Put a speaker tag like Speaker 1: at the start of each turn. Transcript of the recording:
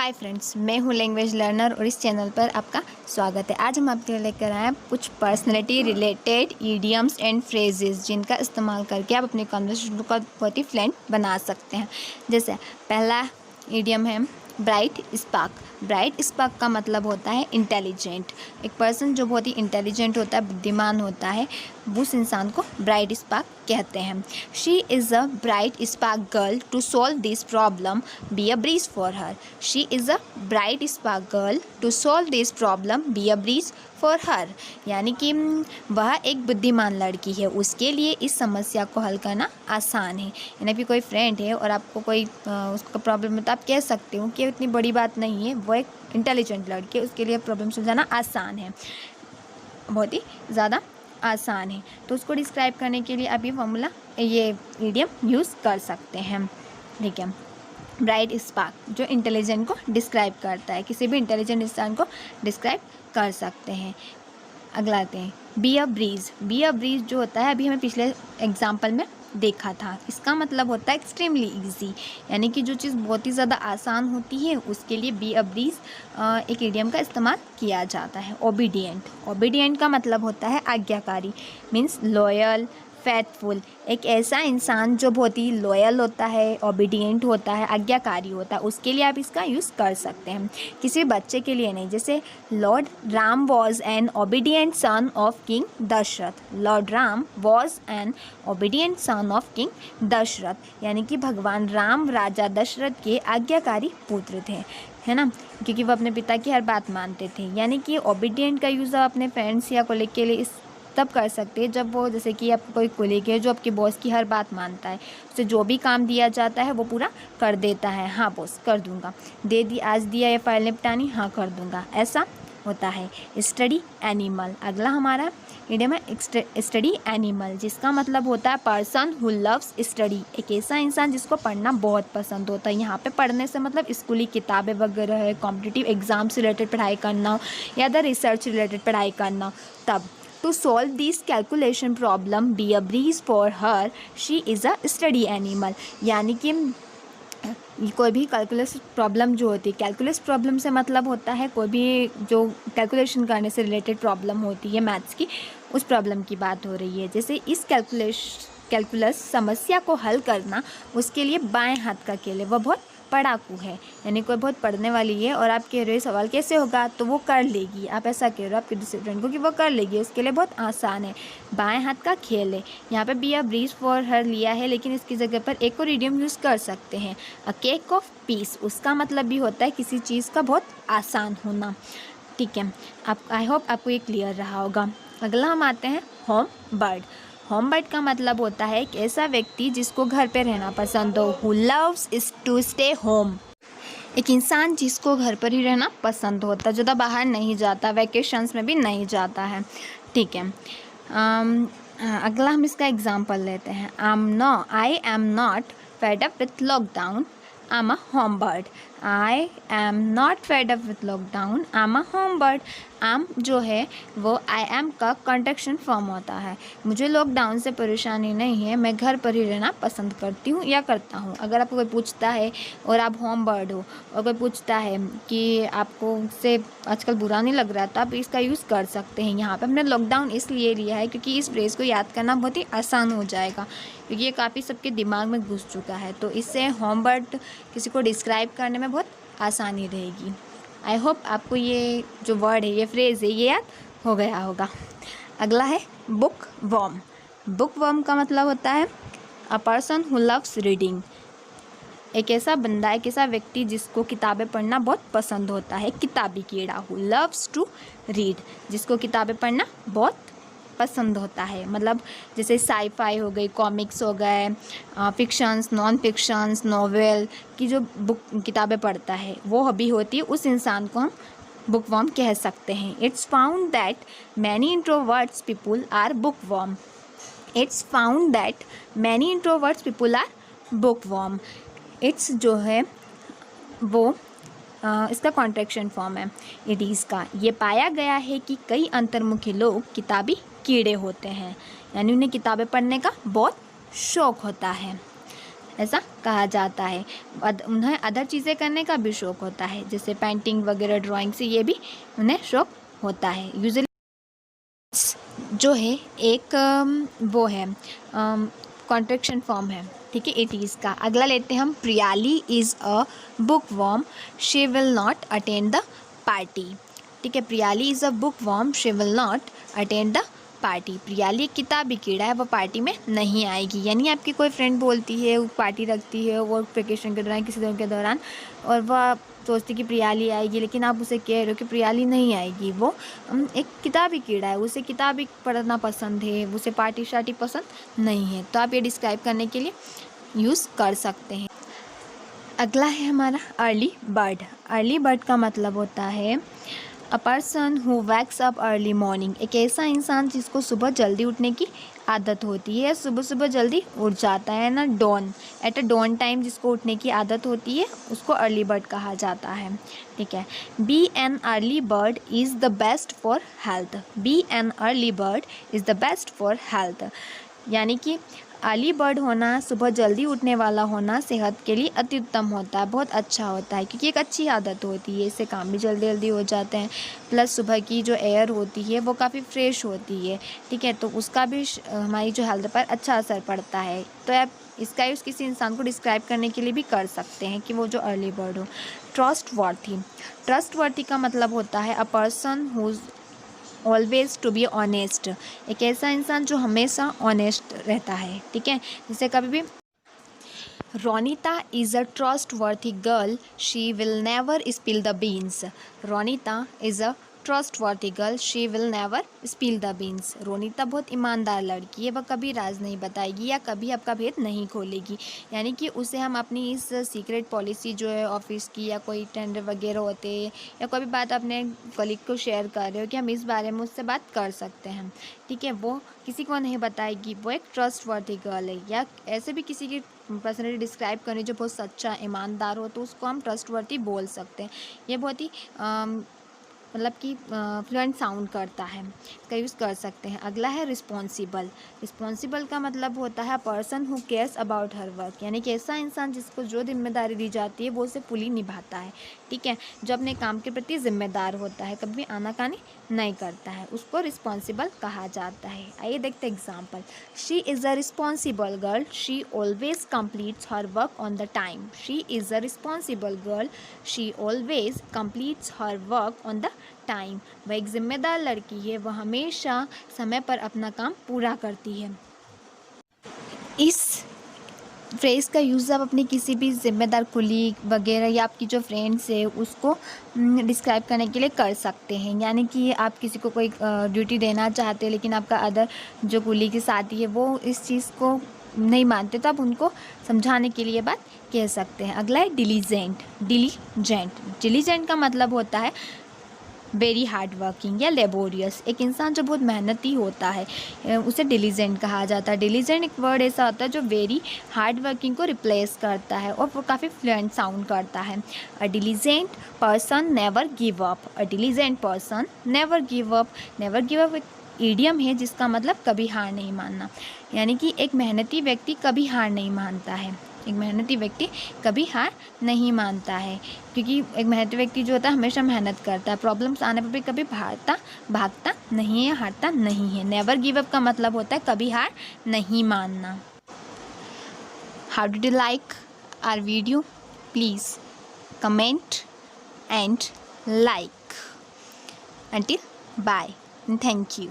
Speaker 1: Hi friends, मैं हूँ language learner और इस चैनल पर आपका स्वागत है। आज हम आपके लिए लेकर आए हैं कुछ personality related idioms and phrases जिनका इस्तेमाल करके आप अपनी कन्वर्सेशन को बहुत ही फ्लुएंट बना सकते हैं। जैसे पहला ईडियम है ब्राइट स्पार्क। ब्राइट स्पार्क का मतलब होता है इंटेलिजेंट। एक पर्सन जो बहुत ही इंटेलिजेंट होता है, बुद्धिमान होता है, उस इंसान को ब्राइट स्पार्क कहते हैं। She is a bright spark girl to solve this problem, be a breeze for her. She is a bright spark girl to solve this problem, be a breeze for her. यानी कि वह एक बुद्धिमान लड़की है, उसके लिए इस समस्या को हल करना आसान है। यानी कि कोई फ्रेंड है और आपको कोई उसका प्रॉब्लम है तो आप कह सकते हो कि इतनी बड़ी बात नहीं है, वो एक इंटेलिजेंट लड़की है, उसके लिए प्रॉब्लम सुलझाना आसान है, बहुत ही ज़्यादा आसान है। तो उसको डिस्क्राइब करने के लिए आप ये फॉर्मूला, ये ईडियम यूज़ कर सकते हैं। ठीक है, ब्राइट स्पार्क जो इंटेलिजेंट को डिस्क्राइब करता है, किसी भी इंटेलिजेंट इंसान को डिस्क्राइब कर सकते हैं। अगला आते हैं B a bridge. B a bridge जो होता है, अभी हमें पिछले एग्जाम्पल में देखा था, इसका मतलब होता है एक्सट्रीमली इजी। यानी कि जो चीज़ बहुत ही ज़्यादा आसान होती है उसके लिए बी अ ब्रीज एक इडियम का इस्तेमाल किया जाता है। ओबीडियंट। ओबीडियंट का मतलब होता है आज्ञाकारी, मीन्स लॉयल, फेथफुल। एक ऐसा इंसान जो बहुत ही लॉयल होता है, ओबीडियंट होता है, आज्ञाकारी होता है, उसके लिए आप इसका यूज़ कर सकते हैं, किसी बच्चे के लिए नहीं। जैसे Lord Ram was an obedient son of King Dashrath. Lord Ram was an obedient son of King Dashrath, यानी कि भगवान राम राजा दशरथ के आज्ञाकारी पुत्र थे, है ना, क्योंकि वो अपने पिता की हर बात मानते थे। यानी कि ओबीडियंट का यूज़ आप अपने फ्रेंड्स या कोलीग के लिए इस तब कर सकते हैं जब वो, जैसे कि आपको कोई कोलीग है जो आपके बॉस की हर बात मानता है, उसे जो भी काम दिया जाता है वो पूरा कर देता है। हाँ बॉस, कर दूंगा। दे दी, आज दिया ये फाइल निपटानी, हाँ कर दूंगा, ऐसा होता है। Study animal. अगला हमारा इडियम है स्टडी एनिमल, जिसका मतलब होता है पर्सन हु लव्स स्टडी। एक ऐसा इंसान जिसको पढ़ना बहुत पसंद होता है। यहाँ पे पढ़ने से मतलब स्कूली किताबें वगैरह है, कॉम्पिटिटिव एग्जाम से रिलेटेड पढ़ाई करना हो या अदर रिसर्च रिलेटेड पढ़ाई करना हो, तब To solve this calculation problem, be a breeze for her. She is a study animal. यानी कि कोई भी कैलकुलस प्रॉब्लम जो होती है, कैलकुलस प्रॉब्लम से मतलब होता है कोई भी जो कैलकुलेशन करने से रिलेटेड प्रॉब्लम होती है मैथ्स की, उस प्रॉब्लम की बात हो रही है। जैसे इस कैलकुलस समस्या को हल करना उसके लिए बाएं हाथ का खेल है, वह बहुत पढ़ाकू है। यानी कोई बहुत पढ़ने वाली है और आप कह रहे हो सवाल कैसे होगा, तो वो कर लेगी, आप ऐसा कह रहे हो आपके दूसरे फ्रेंड को कि वो कर लेगी, उसके लिए बहुत आसान है, बाएं हाथ का खेल है। यहाँ पे बी अ ब्रीज फॉर हर लिया है, लेकिन इसकी जगह पर एक और इडियम यूज़ कर सकते हैं, अ केक ऑफ पीस। उसका मतलब भी होता है किसी चीज़ का बहुत आसान होना। ठीक है, आप, आई होप आपको ये क्लियर रहा होगा। अगला हम आते हैं होम बर्ड। होम बर्ड का मतलब होता है एक ऐसा व्यक्ति जिसको घर पे रहना पसंद हो, who loves is to stay home. एक इंसान जिसको घर पर ही रहना पसंद होता है, ज़्यादा बाहर नहीं जाता, वैकेशंस में भी नहीं जाता है। ठीक है, अगला हम इसका एग्जांपल लेते हैं। I am not fed up with lockdown, I am a home bird. I am not fed up with lockdown, I am a home bird. आम जो है वो आई एम का कॉन्ट्रैक्शन फॉर्म होता है। मुझे लॉकडाउन से परेशानी नहीं है, मैं घर पर ही रहना पसंद करती हूँ या करता हूँ। अगर आपको कोई पूछता है और आप होम बर्ड हो और कोई पूछता है कि आपको उससे आजकल बुरा नहीं लग रहा, तो आप इसका यूज़ कर सकते हैं। यहाँ पे हमने लॉकडाउन इसलिए लिया है क्योंकि इस फ्रेज़ को याद करना बहुत ही आसान हो जाएगा, क्योंकि ये काफ़ी सबके दिमाग में घुस चुका है। तो इससे होम बर्ड किसी को डिस्क्राइब करने में बहुत आसानी रहेगी। आई होप आपको ये जो वर्ड है, ये फ्रेज़ है, ये याद हो गया होगा। अगला है बुक वर्म। बुक वर्म का मतलब होता है a person who loves reading. एक ऐसा बंदा, एक ऐसा व्यक्ति जिसको किताबें पढ़ना बहुत पसंद होता है, किताबी कीड़ा, हु लव्स टू रीड, जिसको किताबें पढ़ना बहुत पसंद होता है। मतलब जैसे साईफाई हो गई, कॉमिक्स हो गए, फिक्शंस, नॉन फिक्शंस, नॉवेल की जो बुक किताबें पढ़ता है, वो हॉबी होती है, उस इंसान को हम बुकवर्म कह सकते हैं। It's found that many introverts people are bookworm. It's found that many introverts people are bookworm. It's जो है वो इसका कॉन्ट्रैक्शन फॉर्म है इट इज़ का। ये पाया गया है कि कई अंतर्मुखी लोग किताबी कीड़े होते हैं, यानी उन्हें किताबें पढ़ने का बहुत शौक़ होता है। ऐसा कहा जाता है। उन्हें अदर चीज़ें करने का भी शौक़ होता है, जैसे पेंटिंग वगैरह, ड्राइंग से ये भी उन्हें शौक़ होता है। यूजुअली जो है एक वो है कॉन्ट्रैक्शन फॉर्म है, ठीक है, इट इज़ का। अगला लेते हैं हम, Priyali is a book worm, she will not attend the party. ठीक है, Priyali is a book worm, she will not attend the party. Priyali एक किताबी कीड़ा है, वो पार्टी में नहीं आएगी। यानी आपकी कोई फ्रेंड बोलती है, वो पार्टी रखती है वो वेकेशन के दौरान, किसी दिन के दौरान, और वह सोचती कि प्रियाली आएगी, लेकिन आप उसे कह रहे हो कि प्रियाली नहीं आएगी, वो एक किताबी कीड़ा है, उसे किताबी पढ़ना पसंद है, उसे पार्टी शार्टी पसंद नहीं है। तो आप ये डिस्क्राइब करने के लिए यूज़ कर सकते हैं। अगला है हमारा अर्ली बर्ड। अर्ली बर्ड का मतलब होता है a person who wax up early morning. एक ऐसा इंसान जिसको सुबह जल्दी उठने की आदत होती है, सुबह सुबह जल्दी उठ जाता है ना, dawn, at a dawn time जिसको उठने की आदत होती है, उसको अर्ली बर्ड कहा जाता है। ठीक है, be an early bird is the best for health. Be an early bird is the best for health, यानी कि अर्ली बर्ड होना, सुबह जल्दी उठने वाला होना सेहत के लिए अति उत्तम होता है, बहुत अच्छा होता है, क्योंकि एक अच्छी आदत होती है, इससे काम भी जल्दी जल्दी हो जाते हैं। प्लस सुबह की जो एयर होती है वो काफ़ी फ्रेश होती है, ठीक है, तो उसका भी हमारी जो हेल्थ पर अच्छा असर पड़ता है। तो आप इसका यूज़ किसी इंसान को डिस्क्राइब करने के लिए भी कर सकते हैं कि वो जो अर्ली बर्ड हो। ट्रस्टवर्थी। ट्रस्टवर्थी का मतलब होता है a person who's always to be honest. एक ऐसा इंसान जो हमेशा ऑनेस्ट रहता है, ठीक है, जिसे कभी भी। Ronita is a trustworthy girl, she will never spill the beans. Ronita is a trustworthy girl, she will never spill the beans. Ronita बहुत ईमानदार लड़की है, वह कभी राज नहीं बताएगी या कभी आपका भेद नहीं खोलेगी। यानी कि उसे हम अपनी इस सीक्रेट पॉलिसी जो है ऑफिस की, या कोई टेंडर वगैरह होते हैं, या कोई भी बात अपने कलीग को शेयर कर रहे हो कि हम इस बारे में उससे बात कर सकते हैं, ठीक है, वो किसी को नहीं बताएगी, वो एक ट्रस्टवर्थी गर्ल है। या ऐसे भी किसी की पर्सनली डिस्क्राइब करें जो बहुत सच्चा ईमानदार हो, तो उसको हम ट्रस्टवर्थी बोल सकते हैं। ये बहुत ही मतलब कि फ्लुएंट साउंड करता है, इसका यूज़ कर सकते हैं। अगला है रिस्पॉन्सिबल। रिस्पॉन्सिबल का मतलब होता है person who cares about her work, यानी कि ऐसा इंसान जिसको जो जिम्मेदारी दी जाती है वो उसे फुली निभाता है, ठीक है, जो अपने काम के प्रति जिम्मेदार होता है, कभी आनाकानी नहीं करता है, उसको रिस्पॉन्सिबल कहा जाता है। आइए देखते example. She is a responsible girl, she always completes her work on the time. She is a responsible girl, she always completes her work on the time. वह एक जिम्मेदार लड़की है, वह हमेशा समय पर अपना काम पूरा करती है। इस फ्रेज़ का यूज़ आप अपनी किसी भी जिम्मेदार कुलीग वगैरह या आपकी जो फ्रेंड्स है उसको डिस्क्राइब करने के लिए कर सकते हैं। यानी कि आप किसी को कोई ड्यूटी देना चाहते हैं, लेकिन आपका अदर जो कुलीग के साथी है वो इस चीज़ को नहीं मानते, तो आप उनको समझाने के लिए बात कह सकते हैं। अगला है डिलीजेंट। डिलीजेंट का मतलब होता है वेरी हार्ड वर्किंग या लेबोरियस। एक इंसान जो बहुत मेहनती होता है उसे डिलीजेंट कहा जाता है। डिलीजेंट एक वर्ड ऐसा होता है जो वेरी हार्ड वर्किंग को रिप्लेस करता है, और वो काफ़ी फ्लुएंट साउंड करता है। A diligent person never give up. A diligent person never give up. Never give up एक ईडियम है जिसका मतलब कभी हार नहीं मानना, यानी कि एक मेहनती व्यक्ति कभी हार नहीं मानता है। एक मेहनती व्यक्ति कभी हार नहीं मानता है, क्योंकि एक मेहनती व्यक्ति जो होता है हमेशा मेहनत करता है, प्रॉब्लम्स आने पर भी कभी भागता नहीं है, हारता नहीं है। नेवर गिव अप का मतलब होता है कभी हार नहीं मानना। How did you like our video? Please comment and like. Until bye and thank you.